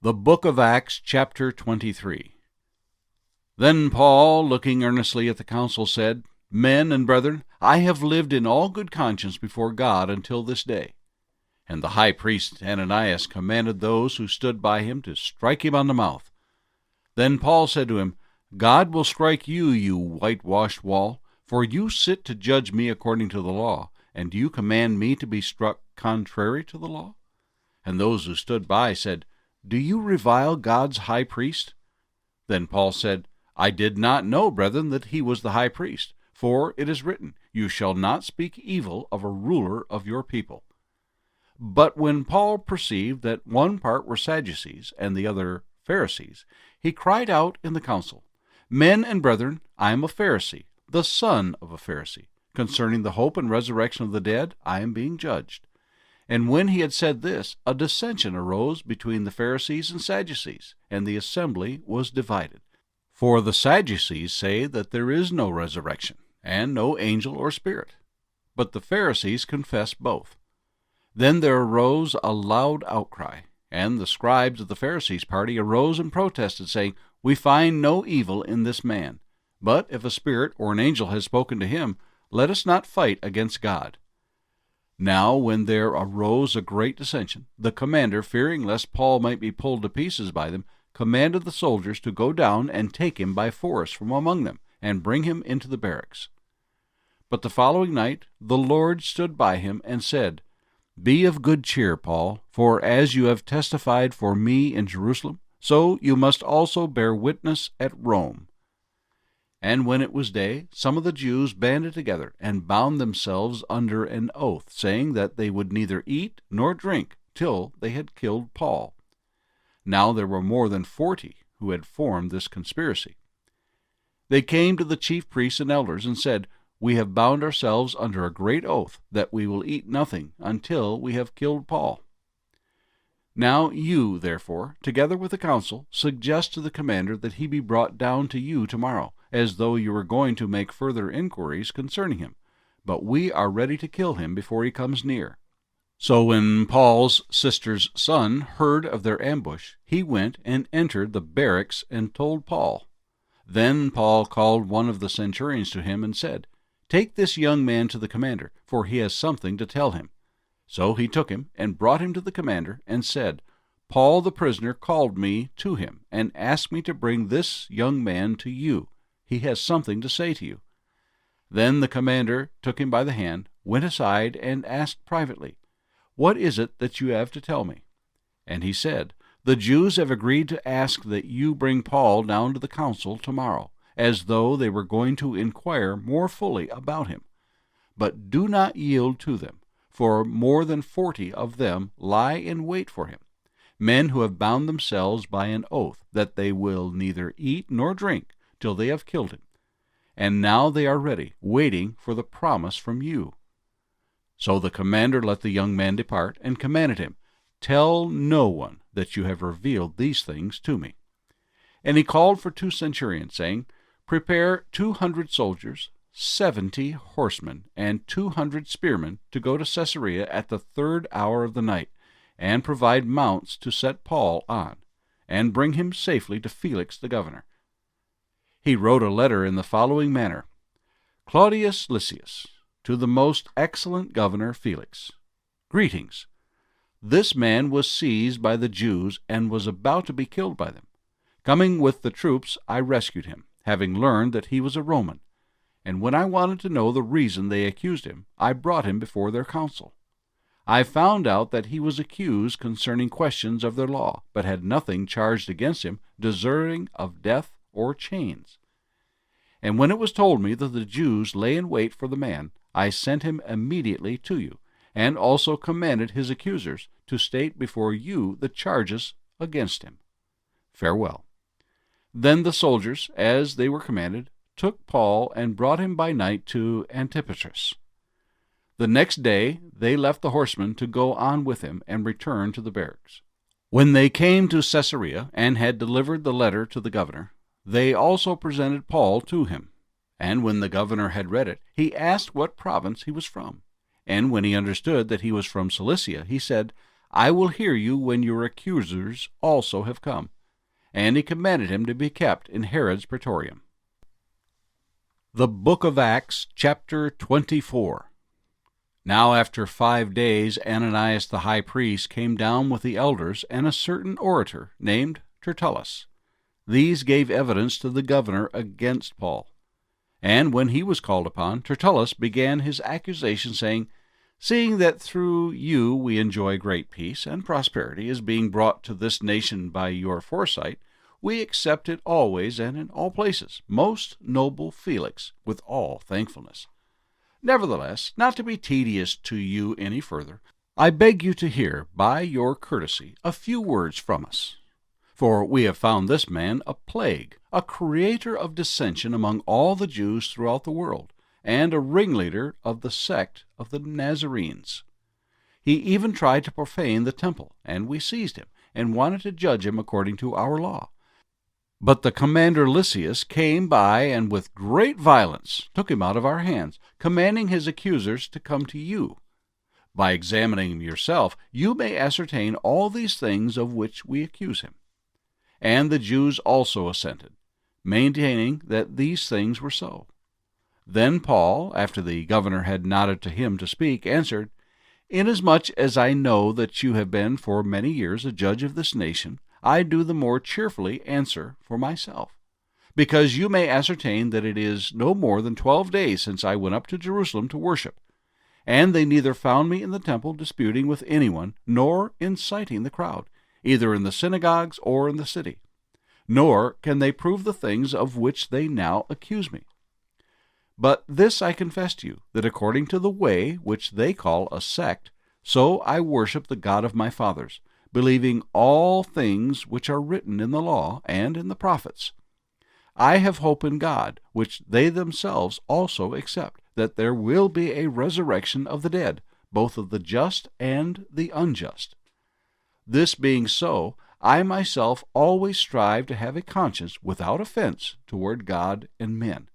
The Book of Acts, chapter 23. Then Paul, looking earnestly at the council, said, Men and brethren, I have lived in all good conscience before God until this day. And the high priest Ananias commanded those who stood by him to strike him on the mouth. Then Paul said to him, God will strike you, you whitewashed wall, for you sit to judge me according to the law, and do you command me to be struck contrary to the law? And those who stood by said, Do you revile God's high priest? Then Paul said, I did not know, brethren, that he was the high priest, for it is written, You shall not speak evil of a ruler of your people. But when Paul perceived that one part were Sadducees and the other Pharisees, he cried out in the council, Men and brethren, I am a Pharisee, the son of a Pharisee. Concerning the hope and resurrection of the dead, I am being judged. And when he had said this, a dissension arose between the Pharisees and Sadducees, and the assembly was divided. For the Sadducees say that there is no resurrection, and no angel or spirit. But the Pharisees confess both. Then there arose a loud outcry, and the scribes of the Pharisees' party arose and protested, saying, We find no evil in this man. But if a spirit or an angel has spoken to him, let us not fight against God. Now when there arose a great dissension, the commander, fearing lest Paul might be pulled to pieces by them, commanded the soldiers to go down and take him by force from among them, and bring him into the barracks. But the following night the Lord stood by him and said, Be of good cheer, Paul, for as you have testified for me in Jerusalem, so you must also bear witness at Rome. And when it was day, some of the Jews banded together and bound themselves under an oath, saying that they would neither eat nor drink till they had killed Paul. Now there were more than 40 who had formed this conspiracy. They came to the chief priests and elders and said, We have bound ourselves under a great oath that we will eat nothing until we have killed Paul. Now you, therefore, together with the council, suggest to the commander that he be brought down to you tomorrow, as though you were going to make further inquiries concerning him. But we are ready to kill him before he comes near. So when Paul's sister's son heard of their ambush, he went and entered the barracks and told Paul. Then Paul called one of the centurions to him and said, Take this young man to the commander, for he has something to tell him. So he took him and brought him to the commander and said, Paul the prisoner called me to him and asked me to bring this young man to you. He has something to say to you. Then the commander took him by the hand, went aside, and asked privately, What is it that you have to tell me? And he said, The Jews have agreed to ask that you bring Paul down to the council tomorrow, as though they were going to inquire more fully about him. But do not yield to them, for more than 40 of them lie in wait for him, men who have bound themselves by an oath that they will neither eat nor drink till they have killed him. And now they are ready, waiting for the promise from you. So the commander let the young man depart, and commanded him, Tell no one that you have revealed these things to me. And he called for 2 centurions, saying, Prepare 200 soldiers, 70 horsemen, and 200 spearmen to go to Caesarea at the 3rd hour of the night, and provide mounts to set Paul on, and bring him safely to Felix the governor. He wrote a letter in the following manner, Claudius Lysias, to the most excellent governor Felix. Greetings. This man was seized by the Jews and was about to be killed by them. Coming with the troops, I rescued him, having learned that he was a Roman. And when I wanted to know the reason they accused him, I brought him before their council. I found out that he was accused concerning questions of their law, but had nothing charged against him deserving of death or chains. And when it was told me that the Jews lay in wait for the man, I sent him immediately to you, and also commanded his accusers to state before you the charges against him. Farewell. Then the soldiers, as they were commanded, took Paul and brought him by night to Antipatris. The next day they left the horsemen to go on with him and return to the barracks. When they came to Caesarea and had delivered the letter to the governor, they also presented Paul to him. And when the governor had read it, he asked what province he was from. And when he understood that he was from Cilicia, he said, I will hear you when your accusers also have come. And he commanded him to be kept in Herod's praetorium. The Book of Acts, chapter 24. Now after 5 days Ananias the high priest came down with the elders and a certain orator named Tertullus. These gave evidence to the governor against Paul. And when he was called upon, Tertullus began his accusation, saying, Seeing that through you we enjoy great peace, and prosperity is being brought to this nation by your foresight, we accept it always and in all places, most noble Felix, with all thankfulness. Nevertheless, not to be tedious to you any further, I beg you to hear, by your courtesy, a few words from us. For we have found this man a plague, a creator of dissension among all the Jews throughout the world, and a ringleader of the sect of the Nazarenes. He even tried to profane the temple, and we seized him, and wanted to judge him according to our law. But the commander Lysias came by, and with great violence took him out of our hands, commanding his accusers to come to you. By examining him yourself, you may ascertain all these things of which we accuse him. And the Jews also assented, maintaining that these things were so. Then Paul, after the governor had nodded to him to speak, answered, Inasmuch as I know that you have been for many years a judge of this nation, I do the more cheerfully answer for myself, because you may ascertain that it is no more than 12 days since I went up to Jerusalem to worship, and they neither found me in the temple disputing with anyone, nor inciting the crowd, either in the synagogues or in the city. Nor can they prove the things of which they now accuse me. But this I confess to you, that according to the way which they call a sect, so I worship the God of my fathers, believing all things which are written in the law and in the prophets. I have hope in God, which they themselves also accept, that there will be a resurrection of the dead, both of the just and the unjust. This being so, I myself always strive to have a conscience without offense toward God and men.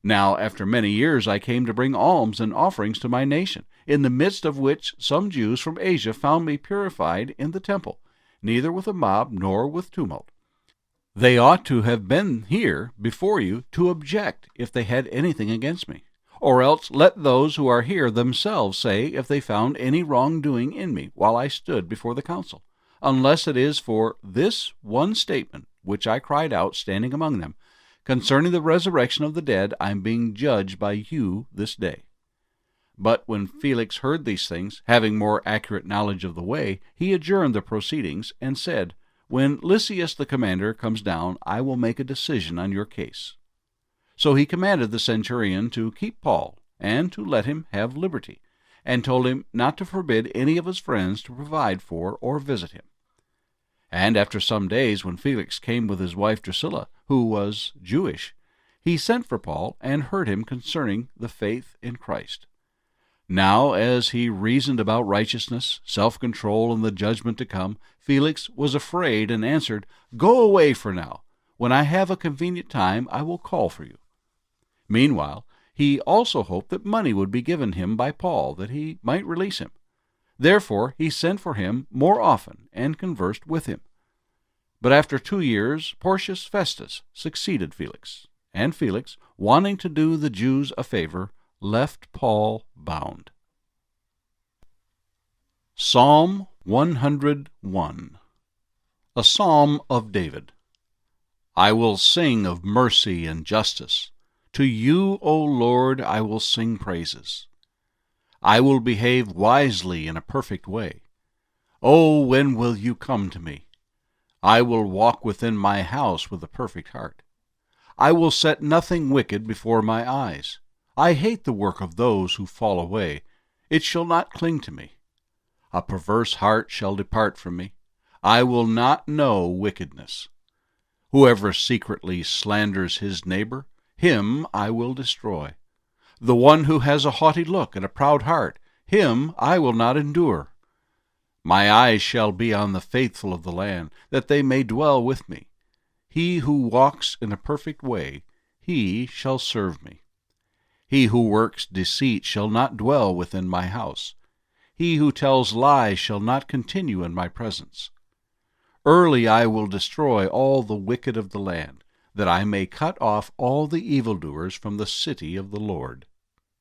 Now, after many years, I came to bring alms and offerings to my nation, in the midst of which some Jews from Asia found me purified in the temple, neither with a mob nor with tumult. They ought to have been here before you to object if they had anything against me. Or else let those who are here themselves say if they found any wrongdoing in me while I stood before the council, unless it is for this one statement which I cried out standing among them, Concerning the resurrection of the dead, I am being judged by you this day. But when Felix heard these things, having more accurate knowledge of the way, he adjourned the proceedings, and said, When Lysias the commander comes down, I will make a decision on your case. So he commanded the centurion to keep Paul, and to let him have liberty, and told him not to forbid any of his friends to provide for or visit him. And after some days, when Felix came with his wife Drusilla, who was Jewish, he sent for Paul and heard him concerning the faith in Christ. Now, as he reasoned about righteousness, self-control, and the judgment to come, Felix was afraid and answered, Go away for now. When I have a convenient time, I will call for you. Meanwhile, he also hoped that money would be given him by Paul, that he might release him. Therefore he sent for him more often and conversed with him. But after 2 years Porcius Festus succeeded Felix, and Felix, wanting to do the Jews a favor, left Paul bound. Psalm 101. A Psalm of David. I will sing of mercy and justice. To you, O Lord, I will sing praises. I will behave wisely in a perfect way. Oh, when will you come to me? I will walk within my house with a perfect heart. I will set nothing wicked before my eyes. I hate the work of those who fall away. It shall not cling to me. A perverse heart shall depart from me. I will not know wickedness. Whoever secretly slanders his neighbor, him I will destroy. The one who has a haughty look and a proud heart, him I will not endure. My eyes shall be on the faithful of the land, that they may dwell with me. He who walks in a perfect way, he shall serve me. He who works deceit shall not dwell within my house. He who tells lies shall not continue in my presence. Early I will destroy all the wicked of the land, that I may cut off all the evildoers from the city of the Lord.